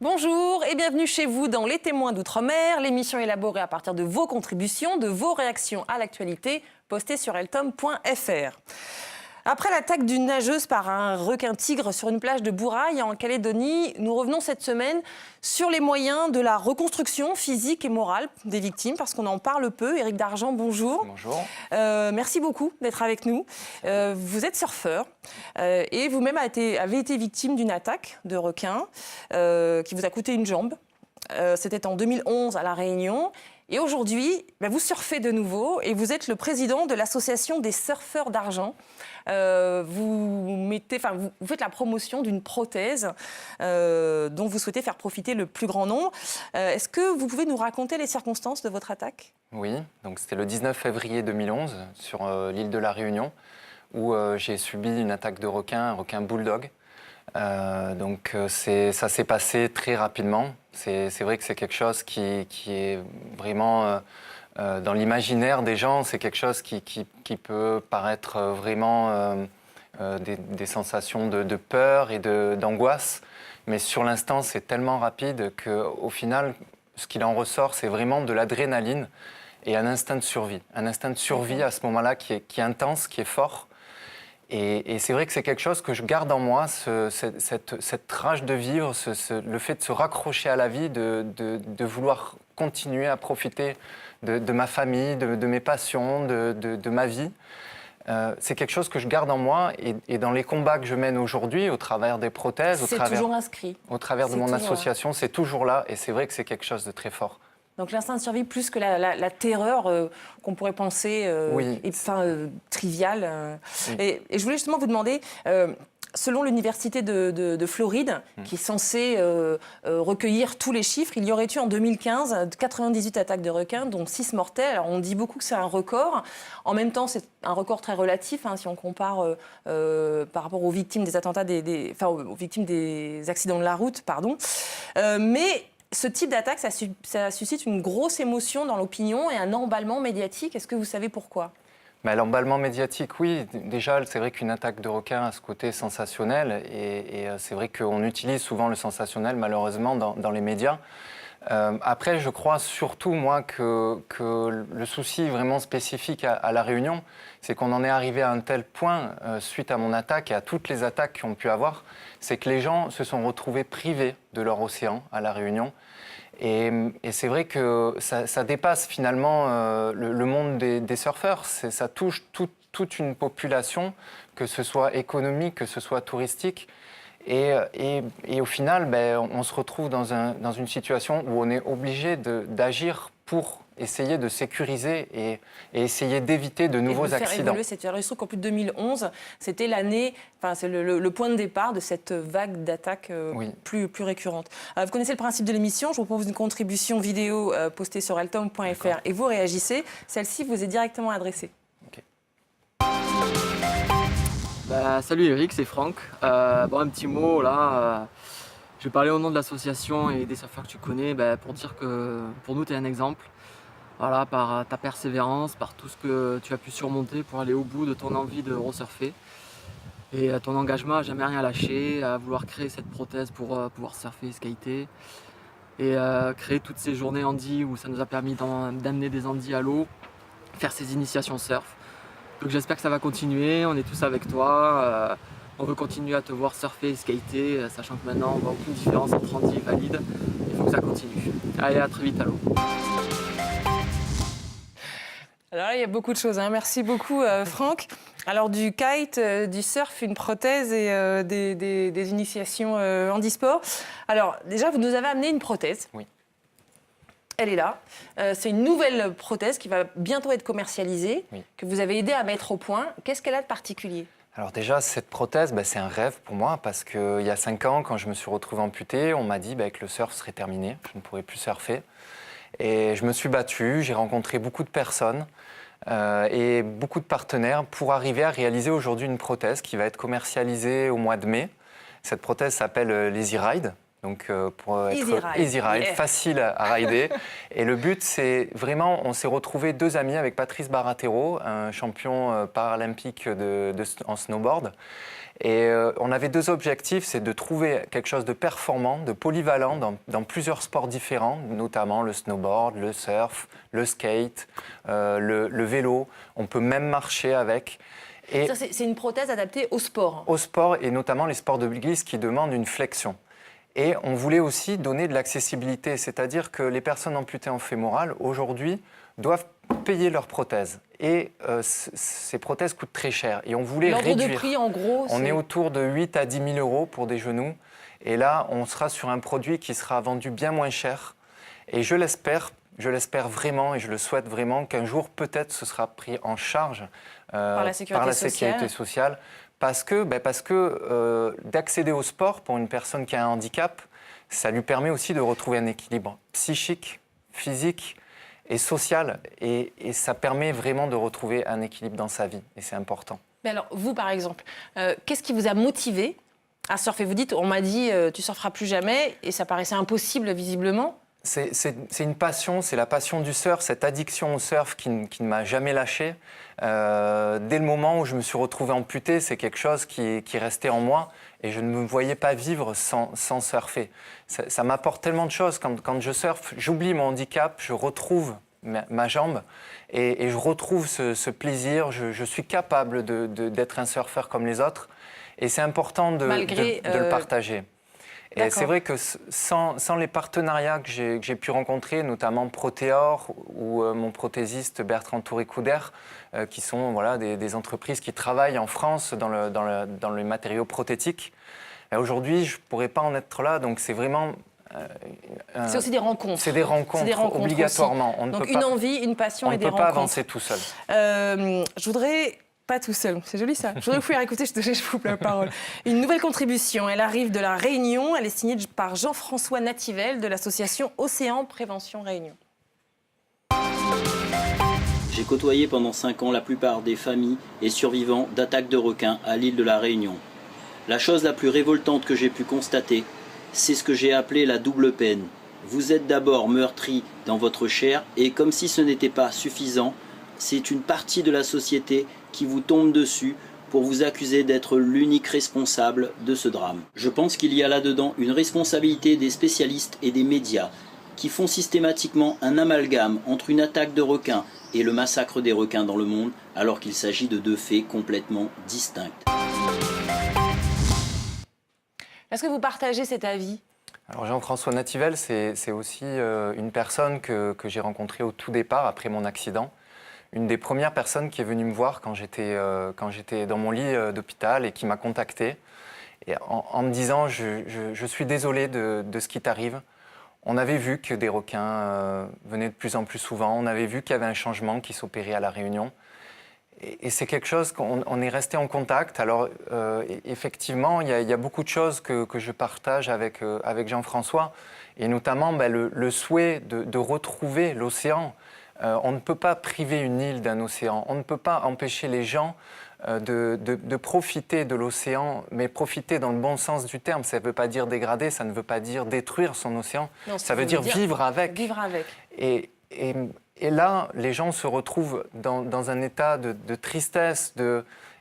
Bonjour et bienvenue chez vous dans Les Témoins d'Outre-mer, l'émission élaborée à partir de vos contributions, de vos réactions à l'actualité postées sur eltom.fr. Après l'attaque d'une nageuse par un requin-tigre sur une plage de Bourail en Calédonie, nous revenons cette semaine sur les moyens de la reconstruction physique et morale des victimes, parce qu'on en parle peu. Éric Dargent, bonjour. Bonjour. Merci beaucoup d'être avec nous. Vous êtes surfeur et vous-même avez été victime d'une attaque de requin qui vous a coûté une jambe. C'était en 2011 à La Réunion. Et aujourd'hui, vous surfez de nouveau et vous êtes le président de l'association des surfeurs d'argent. Vous faites la promotion d'une prothèse dont vous souhaitez faire profiter le plus grand nombre. Est-ce que vous pouvez nous raconter les circonstances de votre attaque ? Oui, donc c'était le 19 février 2011 sur l'île de La Réunion où j'ai subi une attaque de requin, un requin bulldog. Ça s'est passé très rapidement. C'est vrai que c'est quelque chose qui est vraiment dans l'imaginaire des gens. C'est quelque chose qui peut paraître vraiment des sensations de peur et d'angoisse. Mais sur l'instant, c'est tellement rapide qu'au final, ce qu'il en ressort, c'est vraiment de l'adrénaline et un instinct de survie. Un instinct de survie à ce moment-là qui est intense, qui est fort. Et c'est vrai que c'est quelque chose que je garde en moi, cette rage de vivre, le fait de se raccrocher à la vie, de vouloir continuer à profiter de ma famille, de mes passions, de ma vie. C'est quelque chose que je garde en moi et dans les combats que je mène aujourd'hui, au travers des prothèses, toujours inscrit. Au travers de mon association, c'est toujours là et c'est vrai que c'est quelque chose de très fort. Donc l'instinct de survie plus que la terreur qu'on pourrait penser triviale. Oui. Et je voulais justement vous demander, selon l'université de Floride, qui est censée recueillir tous les chiffres, il y aurait eu en 2015 98 attaques de requins, dont 6 mortelles. Alors on dit beaucoup que c'est un record. En même temps, c'est un record très relatif si on compare par rapport aux victimes des attentats, aux victimes des accidents de la route, pardon. Mais ce type d'attaque, ça suscite une grosse émotion dans l'opinion et un emballement médiatique. Est-ce que vous savez pourquoi ? L'emballement médiatique, oui. Déjà, c'est vrai qu'une attaque de requin a ce côté sensationnel. Et c'est vrai qu'on utilise souvent le sensationnel, malheureusement, dans les médias. Après, je crois surtout, moi, que le souci vraiment spécifique à La Réunion, c'est qu'on en est arrivé à un tel point, suite à mon attaque et à toutes les attaques qu'ils ont pu avoir, c'est que les gens se sont retrouvés privés de leur océan à La Réunion. Et c'est vrai que ça dépasse finalement le monde des surfeurs. Ça touche toute une population, que ce soit économique, que ce soit touristique. Et au final, on se retrouve dans une situation où on est obligé d'agir pour essayer de sécuriser et essayer d'éviter de nouveaux accidents. Faire évoluer cette situation qu'en plus de 2011, c'était l'année, c'est le point de départ de cette vague d'attaques plus récurrente. Vous connaissez le principe de l'émission, je vous propose une contribution vidéo postée sur eltom.fr et vous réagissez. Celle-ci vous est directement adressée. Okay. Salut Eric, c'est Franck. Un petit mot là. Je vais parler au nom de l'association et des surfeurs que tu connais pour dire que pour nous tu es un exemple. Voilà, par ta persévérance, par tout ce que tu as pu surmonter pour aller au bout de ton envie de resurfer. Et ton engagement à jamais rien lâcher, à vouloir créer cette prothèse pour pouvoir surfer et skater. Et créer toutes ces journées handi où ça nous a permis d'amener des handis à l'eau, faire ces initiations surf. Donc j'espère que ça va continuer, on est tous avec toi. On veut continuer à te voir surfer et skater, sachant que maintenant on voit aucune différence entre handi et valide. Il faut que ça continue. Allez, à très vite à l'eau. Alors là, il y a beaucoup de choses. Merci beaucoup, Franck. Alors, du kite, du surf, une prothèse et des initiations handisport. Alors, déjà, vous nous avez amené une prothèse. Oui. Elle est là. C'est une nouvelle prothèse qui va bientôt être commercialisée, que vous avez aidé à mettre au point. Qu'est-ce qu'elle a de particulier ? Alors déjà, cette prothèse, c'est un rêve pour moi parce qu'il y a 5 ans, quand je me suis retrouvé amputé, on m'a dit que le surf serait terminé, je ne pourrais plus surfer. Et je me suis battu, j'ai rencontré beaucoup de personnes et beaucoup de partenaires pour arriver à réaliser aujourd'hui une prothèse qui va être commercialisée au mois de mai. Cette prothèse s'appelle l'Easy Ride. Donc pour être Easy Ride, yeah. facile à rider. Et le but, c'est vraiment, on s'est retrouvés 2 amis avec Patrice Baratero, un champion paralympique en snowboard. Et on avait 2 objectifs, c'est de trouver quelque chose de performant, de polyvalent dans plusieurs sports différents, notamment le snowboard, le surf, le skate, le vélo. On peut même marcher avec. Et ça, c'est une prothèse adaptée au sport. Au sport et notamment les sports de glisse qui demandent une flexion. Et on voulait aussi donner de l'accessibilité, c'est-à-dire que les personnes amputées en fémorale, aujourd'hui, doivent payer leurs prothèses. Et ces prothèses coûtent très cher. Et on voulait réduire. L'ordre de prix, en gros, on est autour de 8 à 10 000 euros pour des genoux. Et là, on sera sur un produit qui sera vendu bien moins cher. Et je l'espère vraiment et je le souhaite vraiment qu'un jour, peut-être, ce sera pris en charge par la sécurité sociale. Parce que d'accéder au sport pour une personne qui a un handicap, ça lui permet aussi de retrouver un équilibre psychique, physique et social. Et ça permet vraiment de retrouver un équilibre dans sa vie. Et c'est important. Mais alors, vous, par exemple, qu'est-ce qui vous a motivé à surfer? Vous dites, on m'a dit, tu surferas plus jamais, et ça paraissait impossible, visiblement. C'est une passion, c'est la passion du surf, cette addiction au surf qui ne m'a jamais lâché. Dès le moment où je me suis retrouvé amputé, c'est quelque chose qui restait en moi et je ne me voyais pas vivre sans surfer. Ça m'apporte tellement de choses. Quand je surfe, j'oublie mon handicap, je retrouve ma jambe et je retrouve ce plaisir. Je suis capable d'être un surfeur comme les autres et c'est important de le partager. Et c'est vrai que sans les partenariats que j'ai pu rencontrer, notamment Proteor ou mon prothésiste Bertrand Touré-Couder, qui sont des entreprises qui travaillent en France dans les matériaux prothétiques, aujourd'hui, je ne pourrais pas en être là. Donc c'est vraiment... c'est aussi des rencontres. C'est des rencontres obligatoirement. Donc une envie, une passion et des rencontres. On ne peut pas avancer tout seul. Je voudrais... Pas tout seul, c'est joli ça. Je voudrais vous faire écouter, je vous coupe la parole. Une nouvelle contribution, elle arrive de la Réunion, elle est signée par Jean-François Nativelle de l'association Océan Prévention Réunion. J'ai côtoyé pendant 5 ans la plupart des familles et survivants d'attaques de requins à l'île de la Réunion. La chose la plus révoltante que j'ai pu constater, c'est ce que j'ai appelé la double peine. Vous êtes d'abord meurtri dans votre chair et comme si ce n'était pas suffisant, c'est une partie de la société qui vous tombe dessus pour vous accuser d'être l'unique responsable de ce drame. Je pense qu'il y a là-dedans une responsabilité des spécialistes et des médias qui font systématiquement un amalgame entre une attaque de requins et le massacre des requins dans le monde, alors qu'il s'agit de 2 faits complètement distincts. Est-ce que vous partagez cet avis ? Alors Jean-François Nativelle, c'est aussi une personne que j'ai rencontrée au tout départ, après mon accident. Une des premières personnes qui est venue me voir quand j'étais dans mon lit d'hôpital et qui m'a contacté et en me disant je suis désolé de ce qui t'arrive. On avait vu que des requins venaient de plus en plus souvent, on avait vu qu'il y avait un changement qui s'opérait à La Réunion. Et c'est quelque chose qu'on est resté en contact. Alors effectivement, il y a beaucoup de choses que je partage avec Jean-François et notamment le souhait de retrouver l'océan. On ne peut pas priver une île d'un océan, on ne peut pas empêcher les gens de profiter de l'océan, mais profiter dans le bon sens du terme. Ça ne veut pas dire dégrader, ça ne veut pas dire détruire son océan, non, ça veut dire vivre avec. Vivre avec. Et là, les gens se retrouvent dans un état de tristesse,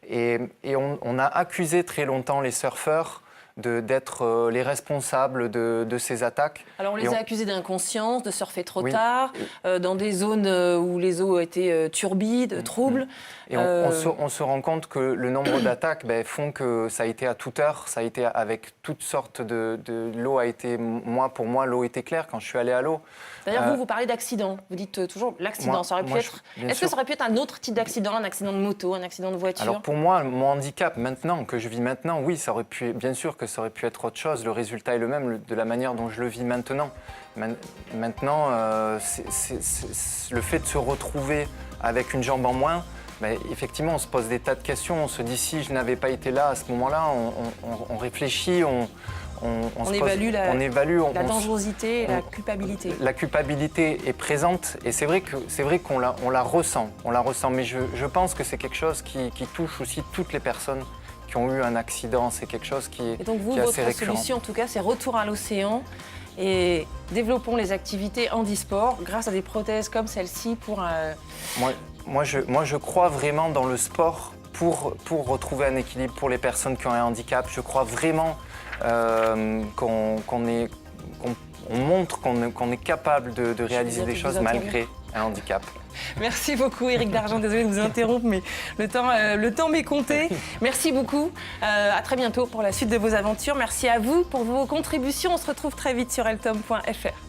et on a accusé très longtemps les surfeurs d'être les responsables de ces attaques. Alors on les a accusés d'inconscience, de surfer trop tard, dans des zones où les eaux étaient turbides, troubles. Et on se rend compte que le nombre d'attaques font que ça a été à toute heure, ça a été avec toutes sortes l'eau a été, pour moi, l'eau était claire quand je suis allé à l'eau. D'ailleurs, vous parlez d'accident. Vous dites toujours l'accident. Ça aurait pu être. Est-ce que ça aurait pu être un autre type d'accident, un accident de moto, un accident de voiture? Alors pour moi, mon handicap maintenant, que je vis maintenant, oui, ça aurait pu, bien sûr que ça aurait pu être autre chose. Le résultat est le même de la manière dont je le vis maintenant. Maintenant, le fait de se retrouver avec une jambe en moins, effectivement, on se pose des tas de questions. On se dit si je n'avais pas été là à ce moment-là, on réfléchit, on évalue la dangerosité et la culpabilité. La culpabilité est présente et c'est vrai qu'on la ressent. Mais je pense que c'est quelque chose qui touche aussi toutes les personnes qui ont eu un accident. C'est quelque chose qui est, Et donc vous, qui est assez votre récurrent. solution en tout cas, c'est retour à l'océan et développons les activités handisport grâce à des prothèses comme celle-ci pour Moi, je crois vraiment dans le sport pour retrouver un équilibre pour les personnes qui ont un handicap. Je crois vraiment qu'on montre qu'on est capable de réaliser des choses malgré un handicap. Merci beaucoup Éric Dargent, désolé de vous interrompre, mais le temps m'est compté. Merci beaucoup, à très bientôt pour la suite de vos aventures. Merci à vous pour vos contributions, on se retrouve très vite sur eltom.fr.